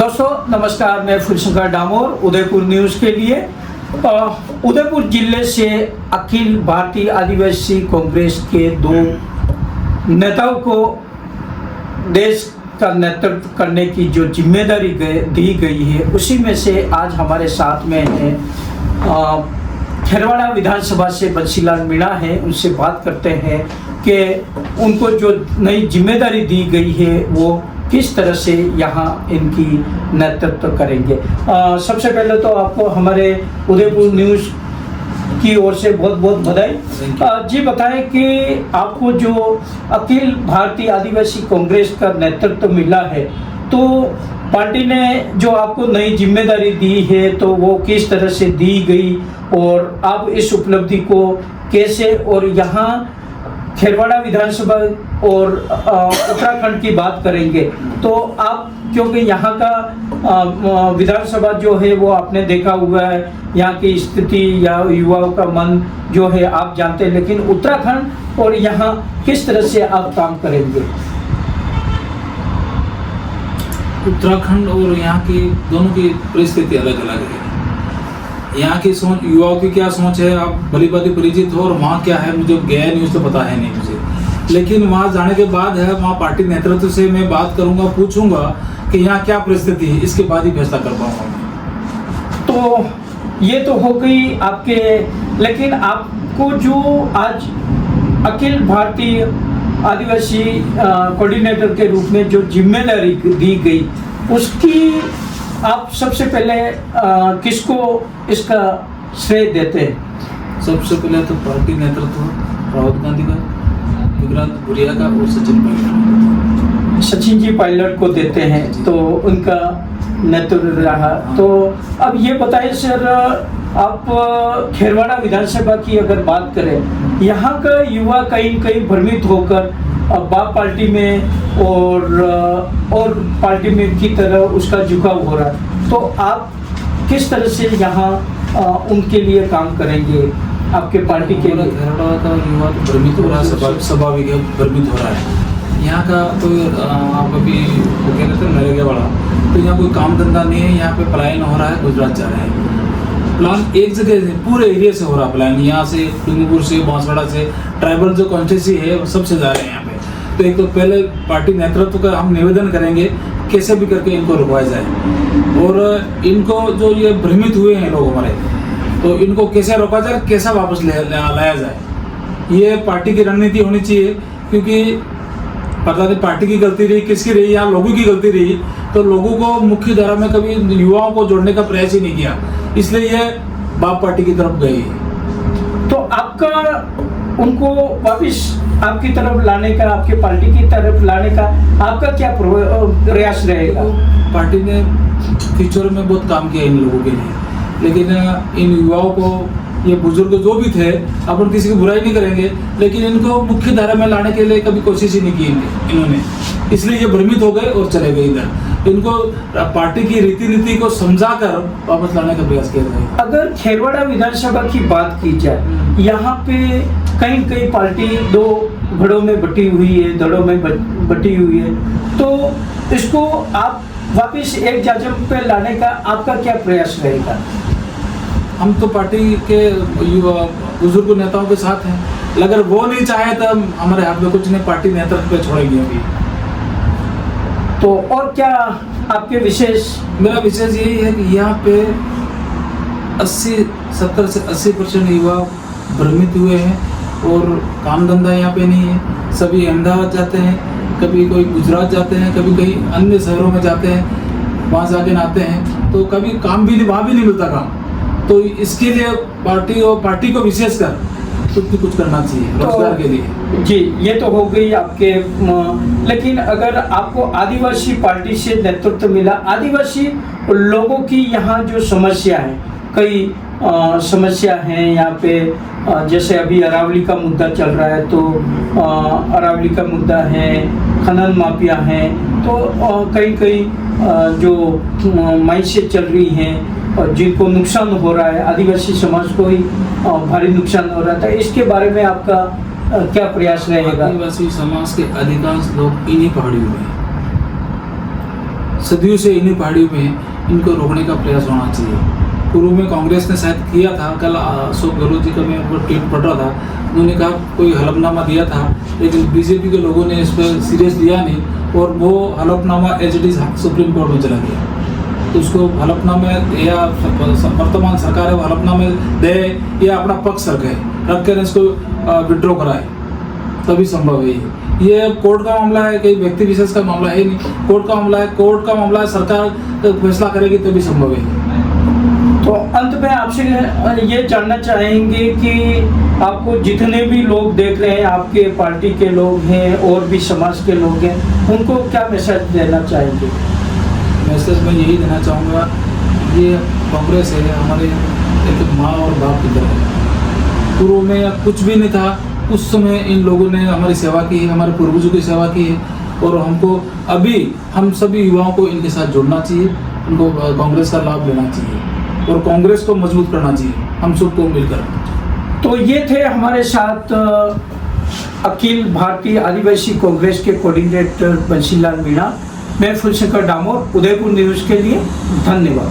दोस्तों नमस्कार, मैं फुलशंकर डामोर उदयपुर न्यूज़ के लिए उदयपुर जिले से अखिल भारतीय आदिवासी कांग्रेस के दो नेताओं को देश का नेतृत्व करने की जो जिम्मेदारी दी गई है, उसी में से आज हमारे साथ में है खेरवाड़ा विधानसभा से बंसीलाल मीणा है। उनसे बात करते हैं कि उनको जो नई जिम्मेदारी दी गई है वो किस तरह से यहाँ इनकी नेतृत्व करेंगे। सबसे पहले तो आपको हमारे उदयपुर न्यूज़ की ओर से बहुत बहुत बधाई। जी बताएं कि आपको जो अखिल भारतीय आदिवासी कांग्रेस का नेतृत्व मिला है, तो पार्टी ने जो आपको नई जिम्मेदारी दी है तो वो किस तरह से दी गई और आप इस उपलब्धि को कैसे, और यहाँ खेरवाड़ा विधानसभा और उत्तराखंड की बात करेंगे तो आप, क्योंकि यहाँ का विधानसभा जो है वो आपने देखा हुआ है, यहाँ की स्थिति या युवाओं का मन जो है आप जानते हैं, लेकिन उत्तराखंड और यहाँ किस तरह से आप काम करेंगे? उत्तराखंड और यहाँ की दोनों की परिस्थिति अलग अलग है। यहाँ की सोच, युवाओं की क्या सोच है, आप भली भांति परिचित हो, और वहाँ क्या है मुझे गया न्यूज़ तो पता है नहीं मुझे, लेकिन वहाँ जाने के बाद है, वहाँ पार्टी नेतृत्व से मैं बात करूँगा, पूछूंगा कि यहाँ क्या परिस्थिति है, इसके बाद ही फैसला कर पाऊँगा। तो ये तो हो गई आपके, लेकिन आपको जो आज अखिल भारतीय आदिवासी कोऑर्डिनेटर के रूप में जो जिम्मेदारी दी गई, उसकी आप सबसे पहले किसको इसका श्रेय देते हैं? सबसे पहले तो पार्टी नेतृत्व राहुल गांधी का, विक्रांत भूरिया का और सचिन जी पायलट को देते हैं, तो उनका नेतृत्व रहा। तो अब ये बताइए सर, आप खेरवाड़ा विधानसभा की अगर बात करें, यहाँ का युवा कहीं कहीं भ्रमित होकर बाप पार्टी में और पार्टी में की तरह उसका झुकाव हो रहा है, तो आप किस तरह से यहाँ उनके लिए काम करेंगे आपके पार्टी के लिए? खेरवाड़ा का युवा तो भ्रमित हो रहा है, स्वाभाविक है, भ्रमित हो रहा है। यहाँ का तो आप अभी वो कह रहे थे नरेगा वाला, तो यहाँ कोई काम धंधा नहीं है, यहाँ पे पलायन हो रहा है, गुजरात जा रहे हैं। प्लान एक जगह से पूरे एरिया से हो रहा प्लान, यहाँ से डूंगरपुर से, बांसवाड़ा से, ट्राइबल जो कॉन्स्टिट्यूंसी है वो सबसे जा रहे हैं यहाँ पे। तो एक तो पहले पार्टी नेतृत्व का हम निवेदन करेंगे कैसे भी करके इनको रुकवाया जाए, और इनको जो ये भ्रमित हुए हैं लोग हमारे, तो इनको कैसे रोका जाए, कैसा वापस लाया जाए, ये पार्टी की रणनीति होनी चाहिए। क्योंकि पता नहीं पार्टी की गलती रही, किसकी रही, या लोगों की गलती रही, तो लोगों को मुख्य धारा में कभी युवाओं को जोड़ने का प्रयास ही नहीं किया, इसलिए ये बाप पार्टी की तरफ गई। तो आपका उनको वापस आपकी तरफ लाने का, आपकी पार्टी की तरफ लाने का आपका क्या प्रयास रहेगा? पार्टी ने फ्यूचर में बहुत काम किया इन लोगों के लिए, लेकिन इन युवाओं को, ये बुजुर्ग जो भी थे, अपन किसी की बुराई नहीं करेंगे, लेकिन इनको मुख्य धारा में लाने के लिए कभी कोशिश ही नहीं की इन्होंने, इसलिए ये भ्रमित हो गए और चले गए इधर। इनको पार्टी की रीति नीति को समझाकर वापस लाने का प्रयास किया जाए। अगर खेरवाड़ा विधानसभा की बात की जाए, यहाँ पे कहीं कहीं पार्टी दो धड़ों में बटी हुई है, धड़ों में बटी हुई है, तो इसको आप वापस एक जाजम पे लाने का आपका क्या प्रयास रहेगा? हम तो पार्टी के युवा बुजुर्ग नेताओं के साथ हैं, अगर वो नहीं चाहे तो हमारे हाथ में कुछ नहीं, पार्टी नेतृत्व पे छोड़ेंगे अभी। तो और क्या आपके विशेष? मेरा विशेष यही है कि यहाँ पे 70 से 80% युवा भ्रमित हुए हैं, और काम धंधा यहाँ पे नहीं है। सभी अहमदाबाद जाते हैं, कभी कोई गुजरात जाते हैं, कभी कहीं अन्य शहरों में जाते हैं, वहाँ से आगे आते हैं, तो कभी काम भी नहीं, वहाँ भी नहीं मिलता काम। तो इसके लिए पार्टी को विशेषकर कुछ करना चाहिए रोजगार के लिए। जी, ये तो हो गई आपके, लेकिन अगर आपको आदिवासी पार्टी से नेतृत्व मिला, आदिवासी लोगों की यहाँ जो समस्या है, कई समस्या हैं यहाँ पे, जैसे अभी अरावली का मुद्दा चल रहा है, तो अरावली का मुद्दा है, खनन माफिया हैं, तो कई जो माइसें चल रही हैं और जिनको नुकसान हो रहा है, आदिवासी समाज को ही भारी नुकसान हो रहा था, इसके बारे में आपका क्या प्रयास रहेगा? आदिवासी समाज के अधिकांश लोग इन्हीं पहाड़ियों में, सदियों से इन्हीं पहाड़ियों में इनको रोकने का प्रयास होना चाहिए। पूर्व में कांग्रेस ने शायद किया था, कल अशोक गहलोत जी का मैं ऊपर ट्वीट पढ़ रहा था, उन्होंने कहा कोई हलफनामा दिया था, लेकिन बीजेपी के लोगों ने इस पर सीरियस लिया नहीं और वो हलफनामा as it is Supreme Court में चला गया। तो उसको हलफनामे या वर्तमान सरकार है वो हलफनामे दे या अपना पक्ष रख कर इसको विड्रॉ कराए, तभी संभव है ये कोर्ट का मामला है, कई व्यक्ति विशेष का मामला है नहीं, कोर्ट का मामला है, कोर्ट का मामला है, सरकार फैसला करेगी तभी संभव है। तो अंत में आपसे ये जानना चाहेंगे कि आपको जितने भी लोग देख रहे हैं, आपके पार्टी के लोग हैं और भी समाज के लोग हैं, उनको क्या मैसेज देना चाहेंगे? मैसेज मैं यही देना चाहूँगा, ये कांग्रेस है हमारे एक माँ और बाप की तरह। पूर्व में कुछ भी नहीं था, उस समय इन लोगों ने हमारी सेवा की है, हमारे पूर्वजों की सेवा की है और हमको अभी हम सभी युवाओं को इनके साथ जुड़ना चाहिए, उनको कांग्रेस का लाभ लेना चाहिए और कांग्रेस को मजबूत करना चाहिए हम सबको मिलकर। तो ये थे हमारे साथ अखिल भारतीय आदिवासी कांग्रेस के कोऑर्डिनेटर बंसीलाल मीणा। मैं फुलशंकर डामोर, उदयपुर न्यूज़ के लिए धन्यवाद।